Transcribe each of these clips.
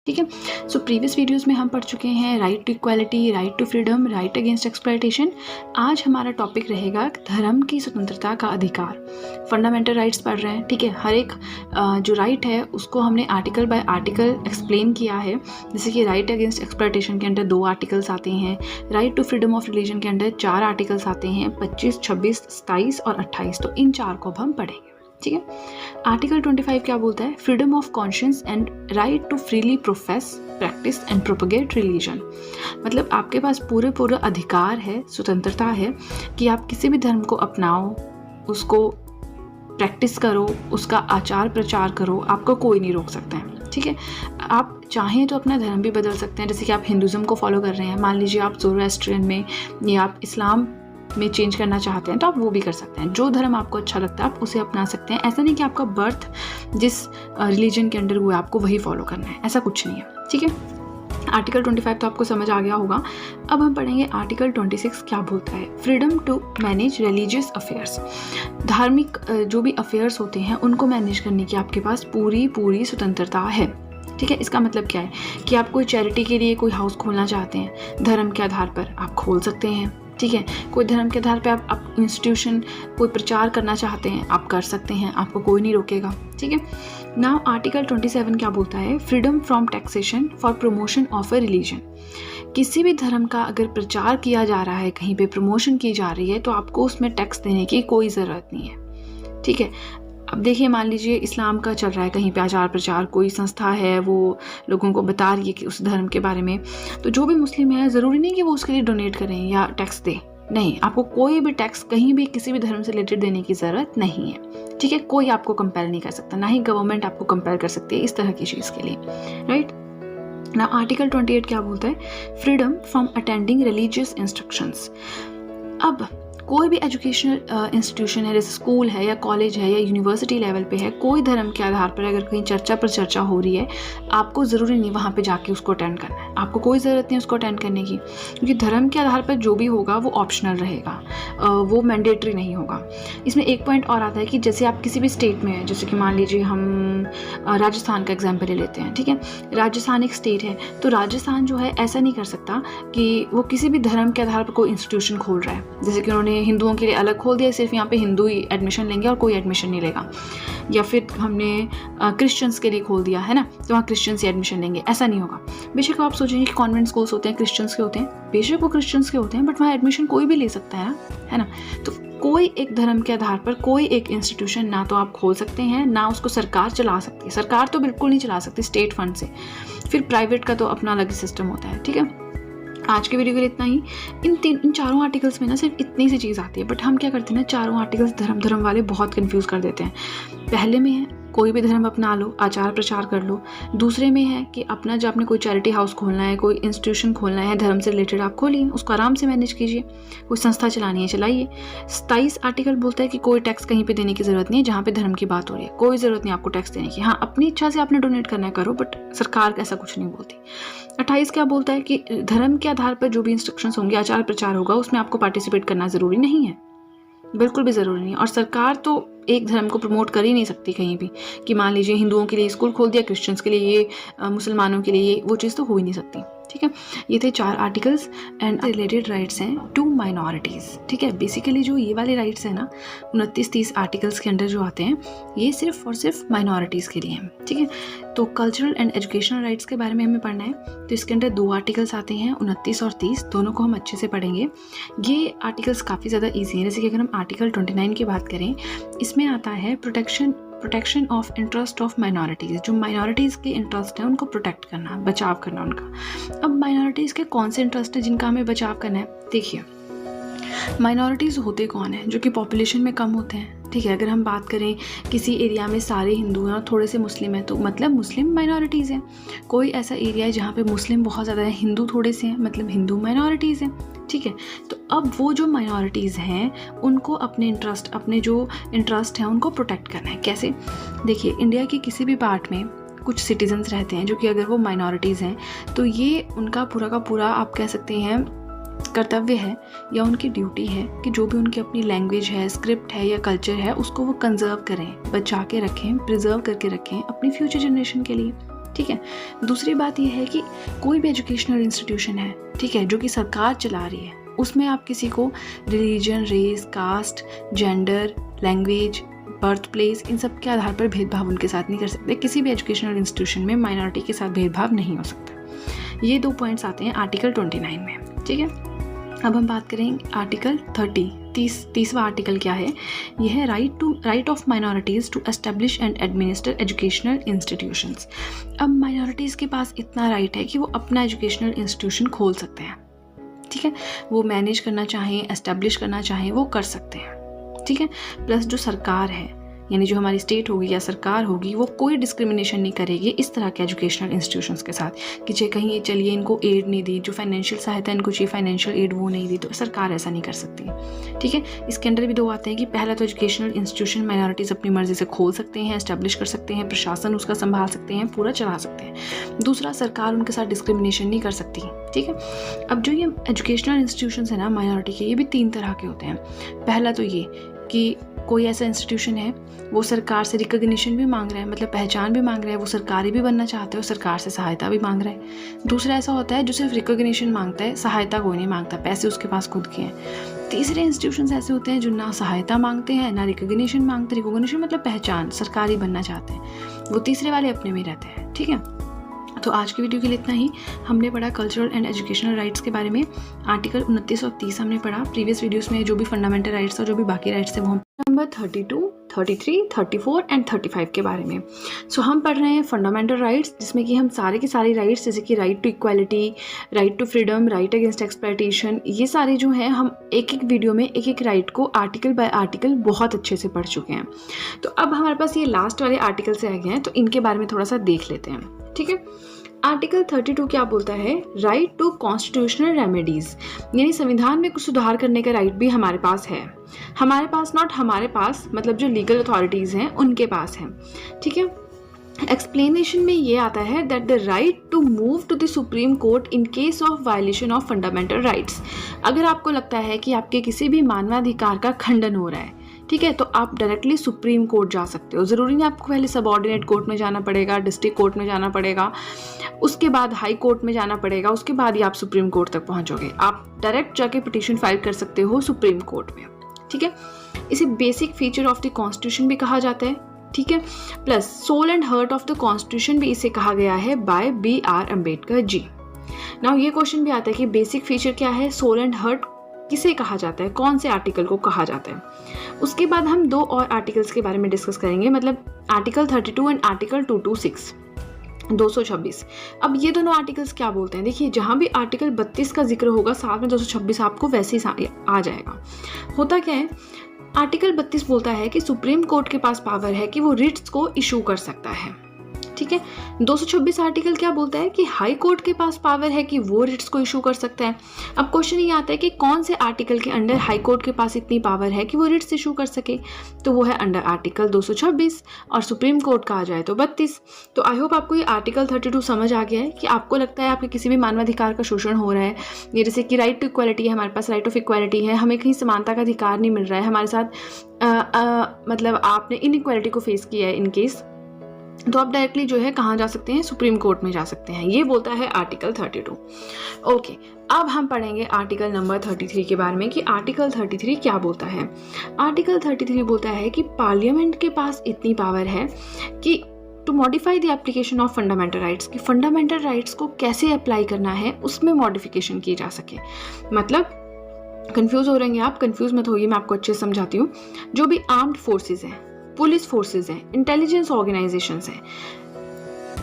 ठीक है। So previous videos में हम पढ़ चुके हैं right to equality, right to freedom, right against exploitation. आज हमारा टॉपिक रहेगा धर्म की स्वतंत्रता का अधिकार। फंडामेंटल राइट्स पढ़ रहे हैं, ठीक है। हर एक जो राइट है उसको हमने आर्टिकल बाय आर्टिकल एक्सप्लेन किया है। जैसे कि राइट अगेंस्ट एक्सप्लॉयटेशन के अंदर 2 आर्टिकल्स आते हैं, right to freedom of religion के अंदर 4 आर्टिकल्स आते हैं, 25, 26, 27 और 28। तो इन 4 को अब हम पढ़ेंगे, ठीक है। आर्टिकल 25 क्या बोलता है? Freedom of conscience and right to freely profess, practice and propagate religion. मतलब आपके पास पूरा अधिकार है, स्वतंत्रता है कि आप किसी भी धर्म को अपनाओ, उसको प्रैक्टिस करो, उसका आचार प्रचार करो, आपको कोई नहीं रोक सकता है, ठीक है। आप चाहें तो अपना धर्म भी बदल सकते हैं। जैसे कि आप हिंदुज़म को फॉलो कर रहे हैं, मान लीजिए आप ज़ोरोएस्ट्रियन में या आप इस्लाम में चेंज करना चाहते हैं तो आप वो भी कर सकते हैं। जो धर्म आपको अच्छा लगता है आप उसे अपना सकते हैं। ऐसा नहीं कि आपका बर्थ जिस रिलीजन के अंडर हुआ है आपको वही फॉलो करना है, ऐसा कुछ नहीं है, ठीक है। आर्टिकल 25 तो आपको समझ आ गया होगा। अब हम पढ़ेंगे आर्टिकल 26 क्या बोलता है। Freedom to manage religious affairs. धार्मिक जो भी अफेयर्स होते हैं उनको मैनेज करने की आपके पास पूरी स्वतंत्रता है, ठीक है। इसका मतलब क्या है कि आप कोई चैरिटी के लिए कोई हाउस खोलना चाहते हैं, धर्म के आधार पर आप खोल सकते हैं, ठीक है। कोई धर्म के आधार पे आप इंस्टीट्यूशन कोई प्रचार करना चाहते हैं आप कर सकते हैं, आपको कोई नहीं रोकेगा, ठीक है। नाउ आर्टिकल 27 क्या बोलता है? Freedom from taxation for promotion of a religion. किसी भी धर्म का अगर प्रचार किया जा रहा है, कहीं पे प्रमोशन की जा रही है तो आपको उसमें टैक्स देने की कोई ज़रूरत नहीं है, ठीक है। अब देखिए, मान लीजिए इस्लाम का चल रहा है कहीं पे आचार प्रचार, कोई संस्था है वो लोगों को बता रही है कि उस धर्म के बारे में, तो जो भी मुस्लिम है ज़रूरी नहीं कि वो उसके लिए डोनेट करें या टैक्स दें, नहीं, आपको कोई भी टैक्स कहीं भी किसी भी धर्म से रिलेटेड देने की ज़रूरत नहीं है, ठीक है। कोई आपको कंपेल नहीं कर सकता, ना ही गवर्नमेंट आपको कंपेल कर सकती है इस तरह की चीज़ के लिए, राइट ना। आर्टिकल 28 क्या बोलता है? Freedom from attending religious instructions. अब कोई भी एजुकेशनल इंस्टीट्यूशन है, जैसे स्कूल है या कॉलेज है या यूनिवर्सिटी लेवल पे है, कोई धर्म के आधार पर अगर कहीं चर्चा पर चर्चा हो रही है, आपको ज़रूरी नहीं वहाँ पे जाके उसको अटेंड करना है, आपको कोई ज़रूरत नहीं उसको अटेंड करने की, क्योंकि धर्म के आधार पर जो भी होगा वो ऑप्शनल रहेगा, वो मैंडेटरी नहीं होगा। इसमें एक पॉइंट और आता है कि जैसे आप किसी भी स्टेट में हैं, जैसे कि मान लीजिए हम राजस्थान का एग्जाम्पल ले लेते हैं, ठीक है। राजस्थान एक स्टेट है, तो राजस्थान जो है ऐसा नहीं कर सकता कि वो किसी भी धर्म के आधार पर कोई इंस्टीट्यूशन खोल रहा है, जैसे कि उन्होंने हिंदुओं के लिए अलग खोल दिया, सिर्फ यहाँ पे हिंदू ही एडमिशन लेंगे और कोई एडमिशन नहीं लेगा, या फिर हमने क्रिश्चियंस के लिए खोल दिया है ना, तो वहाँ क्रिश्चियंस ही एडमिशन लेंगे, ऐसा नहीं होगा। बेशक आप सोचेंगे कि कॉन्वेंट स्कूल्स होते हैं क्रिश्चियंस के होते हैं, बेशक वो क्रिश्चियंस के होते हैं, बट वहाँ एडमिशन कोई भी ले सकता है ना। तो कोई एक धर्म के आधार पर कोई एक इंस्टीट्यूशन ना तो आप खोल सकते हैं, ना उसको सरकार चला सकती है। सरकार तो बिल्कुल नहीं चला सकती स्टेट फंड से, फिर प्राइवेट का तो अपना अलग सिस्टम होता है, ठीक है। आज के वीडियो के लिए इतना ही। इन चारों आर्टिकल्स में ना सिर्फ इतनी सी चीज़ आती है, बट हम क्या करते हैं ना, चारों आर्टिकल्स धर्म वाले बहुत कंफ्यूज कर देते हैं। पहले में है कोई भी धर्म अपना लो, आचार प्रचार कर लो। दूसरे में है कि अपना जब आपने कोई चैरिटी हाउस खोलना है, कोई इंस्टीट्यूशन खोलना है धर्म से रिलेटेड, आप खोलिए, उसको आराम से मैनेज कीजिए, कोई संस्था चलानी है चलाइए। 27 आर्टिकल बोलता है कि कोई टैक्स कहीं पे देने की ज़रूरत नहीं है, जहाँ पे धर्म की बात हो रही है कोई ज़रूरत नहीं आपको टैक्स देने की। हाँ, अपनी इच्छा से आपने डोनेट करना है करो, बट सरकार ऐसा कुछ नहीं बोलती। 28 क्या बोलता है कि धर्म के आधार पर जो भी इंस्ट्रक्शंस होंगे, आचार प्रचार होगा, उसमें आपको पार्टिसिपेट करना ज़रूरी नहीं है, बिल्कुल भी ज़रूरी नहीं है। और सरकार तो एक धर्म को प्रमोट कर ही नहीं सकती कहीं भी, कि मान लीजिए हिंदुओं के लिए स्कूल खोल दिया, क्रिश्चियंस के लिए ये, मुसलमानों के लिए ये, वो चीज़ तो हो ही नहीं सकती, ठीक है। ये थे 4 आर्टिकल्स एंड रिलेटेड राइट्स हैं टू माइनॉरिटीज़, ठीक है। बेसिकली जो ये वाले राइट्स हैं ना 29-30 आर्टिकल्स के अंडर जो आते हैं, ये सिर्फ और सिर्फ माइनॉरिटीज़ के लिए हैं, ठीक है। तो कल्चरल एंड एजुकेशनल राइट्स के बारे में हमें पढ़ना है, तो इसके अंदर 2 आर्टिकल्स आते हैं, 29 और 30, दोनों को हम अच्छे से पढ़ेंगे। ये आर्टिकल्स काफ़ी ज़्यादा ईजी हैं। जैसे कि अगर हम आर्टिकल 29 की बात करें, इसमें आता है protection of interest of minorities. जो माइनॉरिटीज़ के इंटरेस्ट हैं उनको प्रोटेक्ट करना, बचाव करना उनका। अब माइनॉरिटीज़ के कौन से इंटरेस्ट हैं जिनका हमें बचाव करना है? देखिए, माइनॉरिटीज़ होते कौन हैं? जो कि पॉपुलेशन में कम होते हैं, ठीक है। अगर हम बात करें किसी एरिया में सारे हिंदू हैं और थोड़े से मुस्लिम हैं, तो मतलब मुस्लिम माइनॉरिटीज़ हैं। कोई ऐसा एरिया है जहाँ पे मुस्लिम बहुत ज़्यादा है, हिंदू थोड़े से हैं, मतलब हिंदू माइनॉरिटीज़ हैं, ठीक है। तो अब वो जो माइनॉरिटीज़ हैं उनको अपने जो इंटरेस्ट हैं उनको प्रोटेक्ट करना है। कैसे? देखिए, इंडिया के किसी भी पार्ट में कुछ सिटीजन्स रहते हैं जो कि अगर वो माइनॉरिटीज़ हैं, तो ये उनका पूरा का पूरा आप कह सकते हैं कर्तव्य है या उनकी ड्यूटी है कि जो भी उनकी अपनी लैंग्वेज है, स्क्रिप्ट है या कल्चर है, उसको वो कंजर्व करें, बचा के रखें, प्रिजर्व करके रखें अपनी फ्यूचर जनरेशन के लिए, ठीक है। दूसरी बात यह है कि कोई भी एजुकेशनल इंस्टीट्यूशन है, ठीक है, जो कि सरकार चला रही है, उसमें आप किसी को religion, race, caste, gender, language, birth place, इन सब के आधार पर भेदभाव उनके साथ नहीं कर सकते। किसी भी एजुकेशनल इंस्टीट्यूशन में माइनॉरिटी के साथ भेदभाव नहीं हो सकता। ये 2 पॉइंट्स आते हैं आर्टिकल 29 में, ठीक है। अब हम बात करेंगे आर्टिकल 30वां आर्टिकल क्या है। यह है right of minorities to establish and administer educational institutions. अब माइनॉरिटीज़ के पास इतना राइट है कि वो अपना एजुकेशनल इंस्टीट्यूशन खोल सकते हैं, ठीक है। वो मैनेज करना चाहें, एस्टेब्लिश करना चाहें, वो कर सकते हैं, ठीक है। प्लस जो सरकार है, यानी जो हमारी स्टेट होगी या सरकार होगी, वो कोई डिस्क्रिमिनेशन नहीं करेगी इस तरह के एजुकेशनल इंस्टीट्यूशंस के साथ कि चाहे कहीं ये चलिए इनको एड नहीं दी, जो फाइनेंशियल सहायता इनको चाहिए फाइनेंशियल एड वो नहीं दी, तो सरकार ऐसा नहीं कर सकती, ठीक है। इसके अंदर भी 2 आते हैं कि पहला तो एजुकेशनल इंस्टीट्यूशन माइनॉरिटीज़ अपनी मर्जी से खोल सकते हैं, एस्टेब्लिश कर सकते हैं, प्रशासन उसका संभाल सकते हैं, पूरा चला सकते हैं। दूसरा, सरकार उनके साथ डिस्क्रिमिनेशन नहीं कर सकती, ठीक है। अब जो ये एजुकेशनल इंस्टीट्यूशंस है ना माइनॉरिटी के, ये भी 3 तरह के होते हैं। पहला तो ये कि कोई ऐसा इंस्टीट्यूशन है वो सरकार से रिकॉग्निशन भी मांग रहा है, मतलब पहचान भी मांग रहा है, वो सरकारी भी बनना चाहता है और सरकार से सहायता भी मांग रहा है। दूसरा ऐसा होता है जो सिर्फ रिकॉग्निशन मांगता है, सहायता कोई नहीं मांगता, पैसे उसके पास खुद के हैं। तीसरे इंस्टीट्यूशंस ऐसे होते हैं जो ना सहायता मांगते हैं ना रिकॉग्निशन मांगते। रिकॉग्निशन मतलब पहचान, सरकारी बनना चाहते हैं, वो तीसरे वाले अपने में रहते हैं, ठीक है। तो आज की वीडियो के लिए इतना ही। हमने पढ़ा कल्चरल एंड एजुकेशनल राइट्स के बारे में, आर्टिकल 29 और 30 हमने पढ़ा। प्रीवियस वीडियोस में जो भी फंडामेंटल राइट्स और जो भी बाकी राइट्स थे वो हम नंबर 32, 33, 34 एंड 35 के बारे में। सो हम पढ़ रहे हैं फंडामेंटल राइट्स, जिसमें कि हम सारे के सारे राइट्स जैसे कि right to equality, right to freedom, right against exploitation, ये सारे जो हैं हम एक एक वीडियो में एक एक राइट को आर्टिकल बाय आर्टिकल बहुत अच्छे से पढ़ चुके हैं। तो अब हमारे पास ये लास्ट वाले आर्टिकल से आ गए हैं, तो इनके बारे में थोड़ा सा देख लेते हैं, ठीक है। आर्टिकल 32 क्या बोलता है? राइट टू कॉन्स्टिट्यूशनल रेमेडीज, यानी संविधान में कुछ सुधार करने का राइट भी हमारे पास है। हमारे पास नॉट हमारे पास मतलब जो लीगल अथॉरिटीज़ हैं उनके पास है, ठीक है। एक्सप्लेनेशन में ये आता है that the right to move to the supreme court in case of violation of fundamental rights. अगर आपको लगता है कि आपके किसी भी मानवाधिकार का खंडन हो रहा है, ठीक है, तो आप डायरेक्टली सुप्रीम कोर्ट जा सकते हो। ज़रूरी नहीं आपको पहले सबऑर्डिनेट कोर्ट में जाना पड़ेगा, डिस्ट्रिक्ट कोर्ट में जाना पड़ेगा, उसके बाद हाई कोर्ट में जाना पड़ेगा, उसके बाद ही आप सुप्रीम कोर्ट तक पहुंचोगे। आप डायरेक्ट जाके पिटीशन फाइल कर सकते हो सुप्रीम कोर्ट में, ठीक है। इसे basic feature of the constitution भी कहा जाता है, ठीक है। Plus soul and heart of the constitution भी इसे कहा गया है by B.R. Ambedkar ji. Now ये क्वेश्चन भी आता है कि बेसिक फीचर क्या है, सोल एंड हार्ट किसे कहा जाता है, कौन से आर्टिकल को कहा जाता है। उसके बाद हम 2 और आर्टिकल्स के बारे में डिस्कस करेंगे, मतलब आर्टिकल 32 एंड आर्टिकल 226, 226। अब ये दोनों आर्टिकल्स क्या बोलते हैं, देखिए जहाँ भी आर्टिकल 32 का जिक्र होगा साथ में 226 आपको वैसे ही आ जाएगा। होता क्या है, आर्टिकल 32 बोलता है कि सुप्रीम कोर्ट के पास पावर है कि वो रिट्स को इशू कर सकता है, ठीक है। 226 आर्टिकल क्या बोलता है कि हाई कोर्ट के पास पावर है कि वो रिट्स को इशू कर सकता है। अब क्वेश्चन ये आता है कि कौन से आर्टिकल के अंडर हाई कोर्ट के पास इतनी पावर है कि वो रिट्स इशू कर सके, तो वो है अंडर आर्टिकल 226, और सुप्रीम कोर्ट का आ जाए तो 32। तो आई होप आपको ये आर्टिकल 32 समझ आ गया है कि आपको लगता है आपके किसी भी मानवाधिकार का शोषण हो रहा है, ये जैसे कि राइट टू इक्वालिटी है, हमारे पास राइट ऑफ इक्वालिटी है, हमें कहीं समानता का अधिकार नहीं मिल रहा है, हमारे साथ मतलब आपने इनइक्वालिटी को फेस किया है इन केस, तो आप डायरेक्टली जो है कहाँ जा सकते हैं, सुप्रीम कोर्ट में जा सकते हैं। ये बोलता है आर्टिकल 32। ओके, अब हम पढ़ेंगे आर्टिकल नंबर 33 के बारे में कि आर्टिकल 33 क्या बोलता है। आर्टिकल 33 बोलता है कि पार्लियामेंट के पास इतनी पावर है कि to modify the application of fundamental rights, कि फंडामेंटल राइट्स को कैसे अप्लाई करना है उसमें मॉडिफिकेशन की जा सके। मतलब कंफ्यूज हो रहेंगे आप, कंफ्यूज मत होइए, मैं आपको अच्छे से समझाती हूँ। जो भी आर्म्ड फोर्सेज हैं, पुलिस फोर्सेज हैं, इंटेलिजेंस ऑर्गेनाइजेशंस हैं,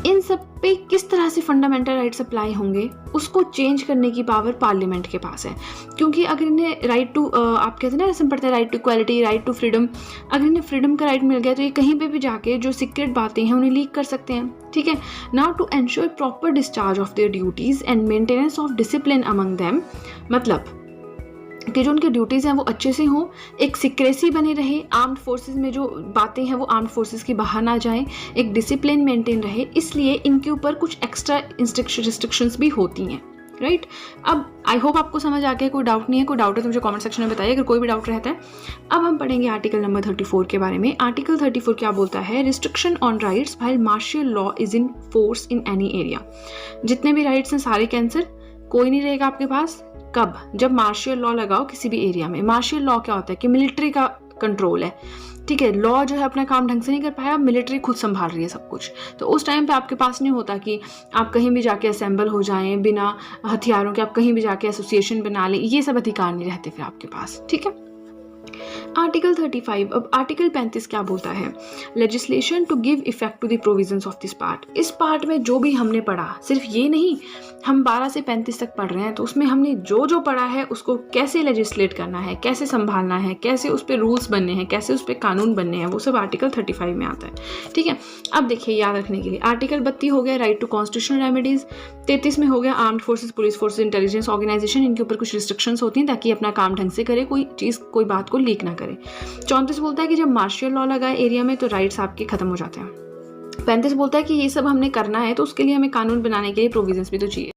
इन सब पे किस तरह से फंडामेंटल राइट्स अप्लाई होंगे उसको चेंज करने की पावर पार्लियामेंट के पास है। क्योंकि अगर इन्हें राइट टू आप कहते हैं ना, ऐसे पढ़ते हैं right to equality, right to freedom, अगर इन्हें फ्रीडम का राइट मिल गया तो ये कहीं पे भी जाके जो सीक्रेट बातें हैं उन्हें लीक कर सकते हैं, ठीक है। Now to ensure proper discharge of their duties and maintenance of discipline among them, मतलब कि जो उनकी ड्यूटीज़ हैं वो अच्छे से हों, एक सिक्रेसी बनी रहे, आर्म्ड फोर्सेस में जो बातें हैं वो आर्म्ड फोर्सेस की बाहर ना जाएं, एक डिसिप्लिन मेंटेन रहे, इसलिए इनके ऊपर कुछ एक्स्ट्रा रिस्ट्रिक्शंस भी होती हैं, राइट। अब आई होप आपको समझ आ गया, कोई डाउट नहीं है, कोई डाउट है तो मुझे कमेंट सेक्शन में बताइए अगर कोई भी डाउट रहता है। अब हम पढ़ेंगे आर्टिकल नंबर 34 के बारे में। आर्टिकल 34 क्या बोलता है? Restriction on rights while martial law is in force in any area. जितने भी राइट्स हैं सारे कैंसिल, कोई नहीं रहेगा आपके पास। कब? जब मार्शियल लॉ लगाओ किसी भी एरिया में। मार्शियल लॉ क्या होता है कि मिलिट्री का कंट्रोल है, ठीक है। लॉ जो है अपना काम ढंग से नहीं कर पाया, मिलिट्री खुद संभाल रही है सब कुछ, तो उस टाइम पे आपके पास नहीं होता कि आप कहीं भी जाके असेंबल हो जाएं बिना हथियारों के, आप कहीं भी जाके एसोसिएशन बना लें, ये सब अधिकार नहीं रहते फिर आपके पास, ठीक है। आर्टिकल 35। अब आर्टिकल 35 क्या बोलता है? Legislation to give effect to the provisions of this part. इस पार्ट में जो भी हमने पढ़ा, सिर्फ ये नहीं, हम 12 से 35 तक पढ़ रहे हैं, तो उसमें हमने जो जो पढ़ा है उसको कैसे लेजिस्लेट करना है, कैसे संभालना है, कैसे उस पर रूल्स बनने हैं, कैसे उस पर कानून बनने हैं, वो सब आर्टिकल 35 में आता है, ठीक है। अब देखिए याद रखने के लिए, आर्टिकल 32 हो गया राइट टू कॉन्स्टिट्यूशनल रेमेडीज। 33 में हो गया armed forces, police forces, intelligence organisation, इनके ऊपर कुछ रिस्ट्रिक्शंस होती हैं ताकि अपना काम ढंग से करे, कोई चीज़ कोई बात को लीक ना करे। 34 बोलता है कि जब मार्शियल लॉ लगा एरिया में तो राइट्स आपके खत्म हो जाते हैं। 35 बोलता है कि ये सब हमने करना है तो उसके लिए हमें कानून बनाने के लिए प्रोविजंस भी तो चाहिए।